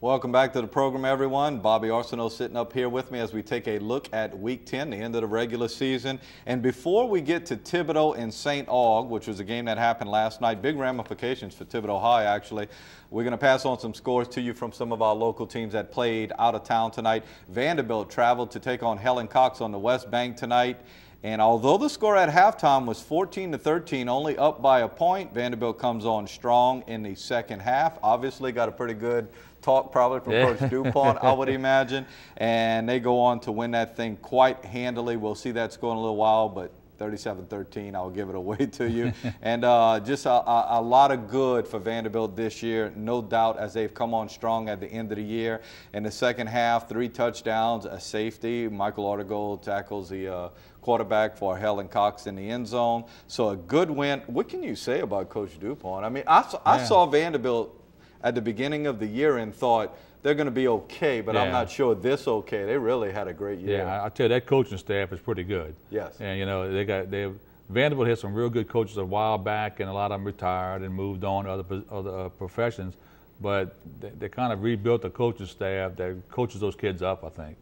Welcome back to the program, everyone. Bobby Arsenault sitting up here with me as we take a look at Week 10, the end of the regular season. And before we get to Thibodaux and St. Aug, which was a game that happened last night, big ramifications for Thibodaux High, actually. We're going to pass on some scores to you from some of our local teams that played out of town tonight. Vanderbilt traveled to take on Helen Cox on the West Bank tonight. And although the score at halftime was 14-13, only up by a point, Vanderbilt comes on strong in the second half. Obviously got a pretty good talk probably from Coach DuPont, I would imagine. And they go on to win that thing quite handily. We'll see that score in a little while, but 37-13, I'll give it away to you. And just a lot of good for Vanderbilt this year, no doubt, as they've come on strong at the end of the year. In the second half, 3 touchdowns, a safety. Michael Artigold tackles the quarterback for Helen Cox in the end zone. So a good win. What can you say about Coach DuPont? I mean, I saw Vanderbilt at the beginning of the year and thought they're going to be okay, but I'm not sure this okay. They really had a great year. Yeah, I tell you, that coaching staff is pretty good. Yes. And, you know, Vanderbilt had some real good coaches a while back, and a lot of them retired and moved on to other professions. But they kind of rebuilt the coaching staff that coaches those kids up, I think.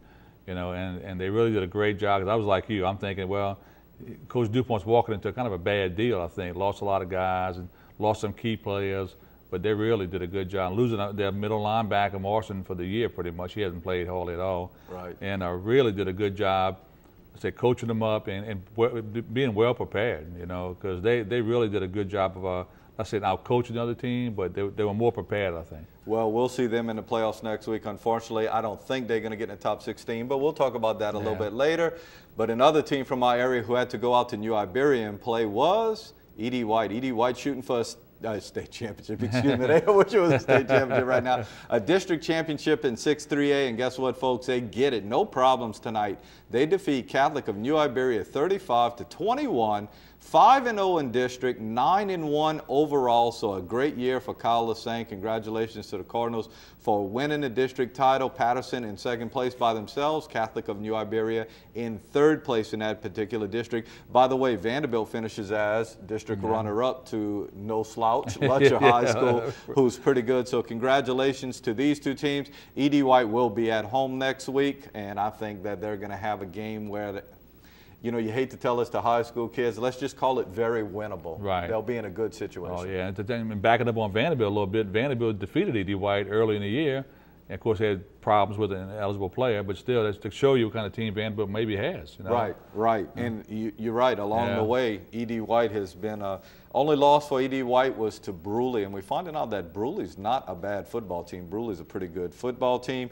You know, and they really did a great job. Because I was like you, I'm thinking, well, Coach DuPont's walking into kind of a bad deal, I think. Lost a lot of guys and lost some key players. But they really did a good job. Losing their middle linebacker, Morrison, for the year pretty much. He hasn't played hardly at all. Right. And really did a good job, coaching them up and being well prepared, you know, because they really did a good job of, out coaching the other team, but they were more prepared, I think. Well, we'll see them in the playoffs next week. Unfortunately, I don't think they're going to get in the top 16, but we'll talk about that a little bit later. But another team from our area who had to go out to New Iberia and play was E.D. White. E.D. White shooting for a state championship, excuse me. They wish it was a state championship right now. A district championship in 6-3A, and guess what, folks? They get it. No problems tonight. They defeat Catholic of New Iberia 35-21. 5-0 in district, 9-1 overall, so a great year for Kyle Lassane. Congratulations to the Cardinals for winning the district title. Patterson in second place by themselves, Catholic of New Iberia in third place in that particular district. By the way, Vanderbilt finishes as district runner-up to No Slouch, Lutcher High School, who's pretty good. So congratulations to these two teams. E.D. White will be at home next week, and I think that they're going to have a game where you know, you hate to tell this to high school kids. Let's just call it very winnable. Right. They'll be in a good situation. Oh, yeah. And backing up on Vanderbilt a little bit, Vanderbilt defeated E.D. White early in the year. And, of course, they had problems with an eligible player. But still, that's to show you what kind of team Vanderbilt maybe has. You know? Right. And you're right. Along the way, E.D. White has been only loss for E.D. White was to Bruley. And we're finding out that Bruley's not a bad football team. Bruley's a pretty good football team.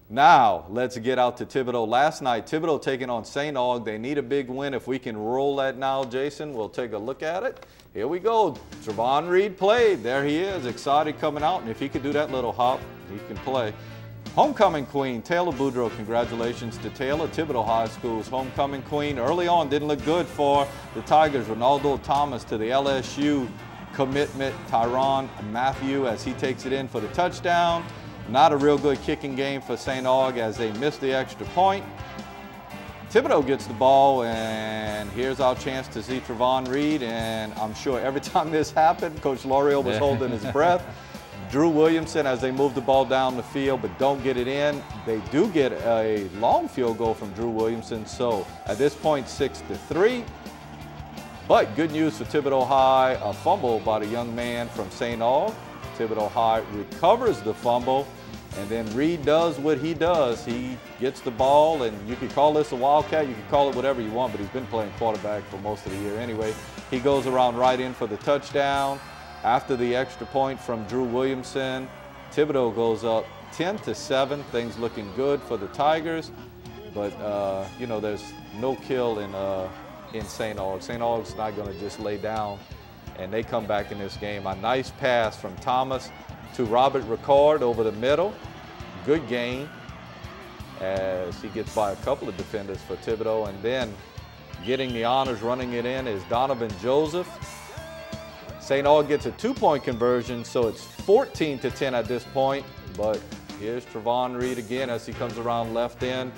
Now, let's get out to Thibodaux. Last night, Thibodaux taking on St. Aug. They need a big win. If we can roll that now, Jason, we'll take a look at it. Here we go. Trevon Reed played. There he is, excited coming out. And if he could do that little hop, he can play. Homecoming queen, Taylor Boudreaux. Congratulations to Taylor. Thibodaux High School's homecoming queen. Early on, didn't look good for the Tigers. Ronaldo Thomas to the LSU commitment. Tyron Matthew as he takes it in for the touchdown. Not a real good kicking game for St. Aug as they missed the extra point. Thibodaux gets the ball, and here's our chance to see Trevon Reed. And I'm sure every time this happened, Coach L'Oreal was holding his breath. Drew Williamson as they move the ball down the field but don't get it in. They do get a long field goal from Drew Williamson. So at this point, 6-3. But good news for Thibodaux High, a fumble by the young man from St. Aug. Thibodaux High recovers the fumble, and then Reed does what he does. He gets the ball, and you could call this a wildcat, you could call it whatever you want, but he's been playing quarterback for most of the year anyway. He goes around right in for the touchdown. After the extra point from Drew Williamson, Thibodaux goes up 10-7. Things looking good for the Tigers, but you know, there's no kill in St. Aug. St. Aug's not going to just lay down. And they come back in this game. A nice pass from Thomas to Robert Ricard over the middle. Good gain as he gets by a couple of defenders for Thibodaux. And then getting the honors running it in is Donovan Joseph. St. Aug gets a 2-point conversion, so it's 14-10 at this point. But here's Trevon Reed again as he comes around left end.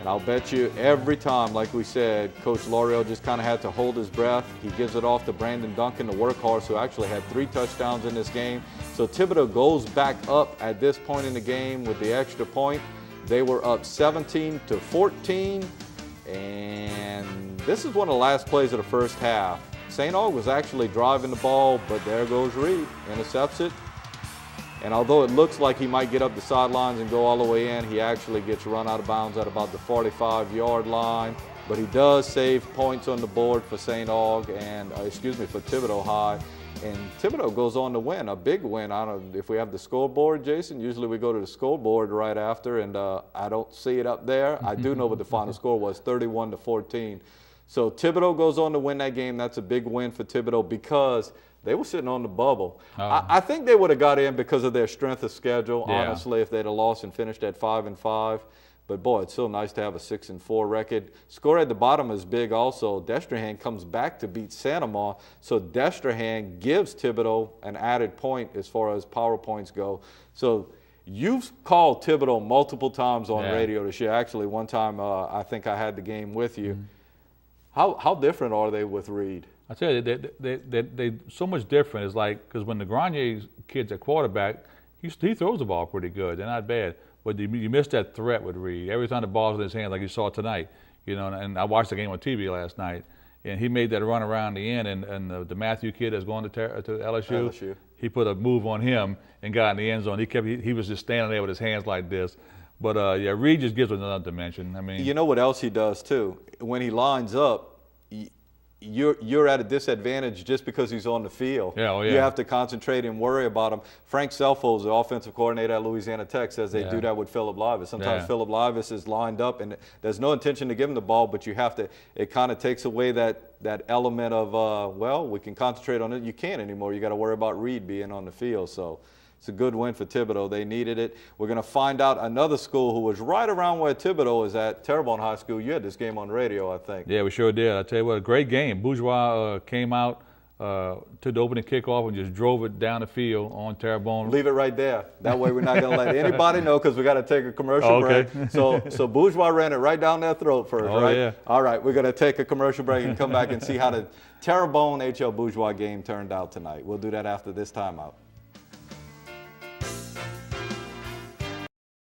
And I'll bet you every time, like we said, Coach L'Oreal just kind of had to hold his breath. He gives it off to Brandon Duncan, the workhorse, who actually had 3 touchdowns in this game. So Thibodaux goes back up at this point in the game with the extra point. They were up 17-14, and this is one of the last plays of the first half. St. Aug was actually driving the ball, but there goes Reed, intercepts it. And although it looks like he might get up the sidelines and go all the way in, he actually gets run out of bounds at about the 45-yard line. But he does save points on the board for St. Aug and, for Thibodaux High. And Thibodaux goes on to win, a big win. I don't know if we have the scoreboard, Jason. Usually we go to the scoreboard right after, and I don't see it up there. I do know what the final score was, 31-14. So Thibodaux goes on to win that game. That's a big win for Thibodaux because they were sitting on the bubble. I think they would have got in because of their strength of schedule, honestly, if they'd have lost and finished at 5-5. But, boy, it's still nice to have a 6-4 record. Score at the bottom is big also. Destrehan comes back to beat Santamar. So Destrehan gives Thibodaux an added point as far as power points go. So you've called Thibodaux multiple times on radio this year. Actually, one time I think I had the game with you. How different are they with Reed? I tell you, they so much different. It's like, because when the Grenier kid's at quarterback, he throws the ball pretty good. They're not bad. But you miss that threat with Reed. Every time the ball's in his hands, like you saw tonight, and I watched the game on TV last night, and he made that run around the end, and the Matthew kid that's going to LSU, he put a move on him and got in the end zone. He was just standing there with his hands like this. But, Reed just gives it another dimension. I mean, you know what else he does, too? When he lines up, you're at a disadvantage just because he's on the field. You have to concentrate and worry about him. Frank Selfos, the offensive coordinator at Louisiana Tech, says they do that with Philip Livis. Sometimes Philip Livis is lined up and there's no intention to give him the ball, but you have to. It kind of takes away that element of we can concentrate on it. You can't anymore. You got to worry about Reed being on the field. So it's a good win for Thibodaux. They needed it. We're going to find out another school who was right around where Thibodaux is at, Terrebonne High School. You had this game on radio, I think. Yeah, we sure did. I tell you what, a great game. Bourgeois came out to the opening kickoff and just drove it down the field on Terrebonne. Leave it right there. That way we're not going to let anybody know because we got to take a commercial break. So Bourgeois ran it right down their throat first, right? Yeah. All right, we're going to take a commercial break and come back and see how the Terrebonne HL Bourgeois game turned out tonight. We'll do that after this timeout.